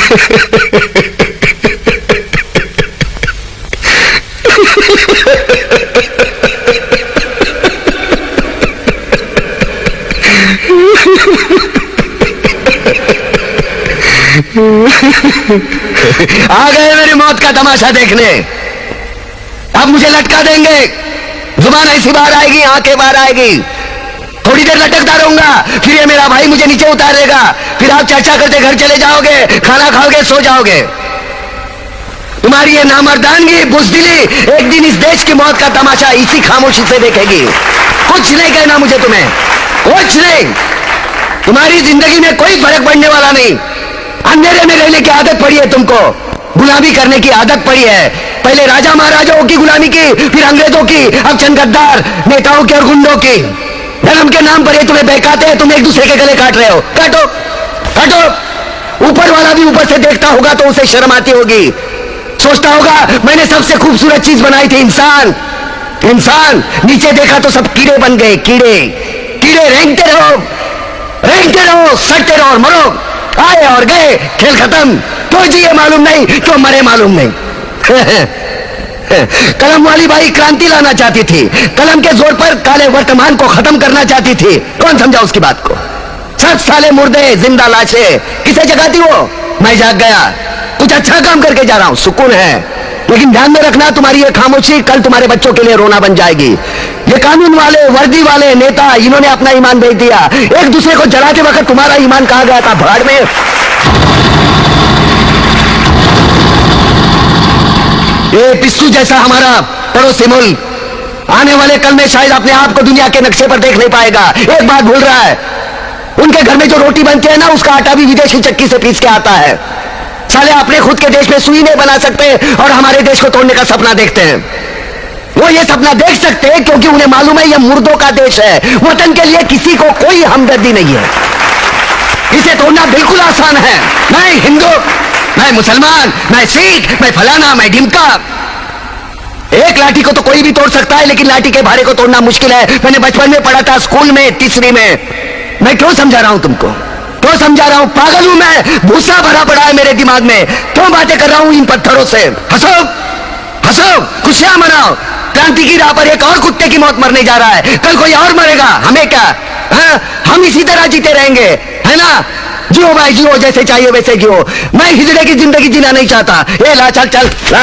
आ गए मेरी मौत का तमाशा देखने। अब मुझे लटका देंगे, जुबान ऐसी बाहर आएगी, आंखें बाहर आएगी, थोड़ी देर लटकता रहूंगा, फिर ये मेरा भाई मुझे नीचे उतारेगा, फिर आप चर्चा करते घर चले जाओगे, खाना खाओगे, सो जाओगे। तुम्हारी ये नामर्दानगी, बुज़दिली एक दिन इस देश की मौत का तमाशा इसी खामोशी से देखेगी। कुछ नहीं कहना मुझे, तुम्हें कुछ नहीं। तुम्हारी जिंदगी में कोई फर्क पड़ने वाला नहीं। अंधेरे में रहने की आदत पड़ी है तुमको, गुलामी करने की आदत पड़ी है। पहले राजा महाराजाओं की गुलामी की, फिर अंग्रेजों की, अब चंद गद्दार नेताओं की और गुंडों की। धर्म के नाम पर ये तुम्हें बहकाते हैं, तुम एक दूसरे के गले काट रहे हो। काटो काटो। ऊपर वाला भी ऊपर से देखता होगा तो उसे शर्म आती होगी, सोचता होगा मैंने सबसे खूबसूरत चीज बनाई थी, इंसान। इंसान नीचे देखा तो सब कीड़े बन गए, कीड़े कीड़े। रेंगते रहो, सटते रहो और मरो। आए और गए, खेल खत्म। क्यों जिए मालूम नहीं, क्यों मरे मालूम नहीं। कलम वाली बाई क्रांति लाना चाहती थी, कलम के जोर पर काले वर्तमान को खत्म करना चाहती थी। कौन समझा उसकी बात को? 7 साले मुर्दे, जिंदा लाशें, किसे जगाती वो? मैं जाग गया, कुछ अच्छा काम करके जा रहा हूं, सुकून है। लेकिन ध्यान में रखना, तुम्हारी ये खामोशी कल तुम्हारे बच्चों के लिए रोना बन जाएगी। ये कानून वाले, वर्दी वाले नेता, इन्होंने अपना ईमान बेच दिया। एक दूसरे को जलाते वक्त तुम्हारा ईमान कहां गया था? भाड़ में। ये पिस्सू जैसा हमारा पड़ोसी मुल्क आने वाले कल में शायद अपने आप को दुनिया के नक्शे पर देख नहीं पाएगा। एक बात भूल रहा है, उनके घर में जो रोटी बनती है ना, उसका आटा भी विदेशी चक्की से पीस के आता है। साले अपने खुद के देश में सुई नहीं बना सकते और हमारे देश को तोड़ने का सपना देखते हैं। वो ये सपना देख सकते हैं क्योंकि उन्हें मालूम है ये मुर्दों का देश है। वतन के लिए किसी को कोई हमदर्दी नहीं है। इसे तोड़ना बिल्कुल आसान है। मैं हिंदू, मैं मुसलमान, मैं सिख, मैं फलाना, मैं ढिमका। एक लाठी को तो कोई भी तोड़ सकता है, लेकिन लाठी के भारे को तोड़ना मुश्किल है। मैंने बचपन में पढ़ा था, स्कूल में, तीसरी में। मैं क्यों समझा रहा हूं तुमको? क्यों समझा रहा हूं? पागल हूं मैं? भूसा भरा पड़ा है मेरे दिमाग में। क्यों बातें कर रहा हूं इन पत्थरों से? हंसो हंसो, खुशियां मनाओ। क्रांति की राह पर एक और कुत्ते की मौत मरने जा रहा है, कल कोई और मरेगा, हमें क्या? हम इसी तरह जीते रहेंगे, है ना? जियो भाई जियो, जैसे चाहिए वैसे जियो। मैं हिजड़े की जिंदगी जीना नहीं चाहता। ए ला, चल चल ला।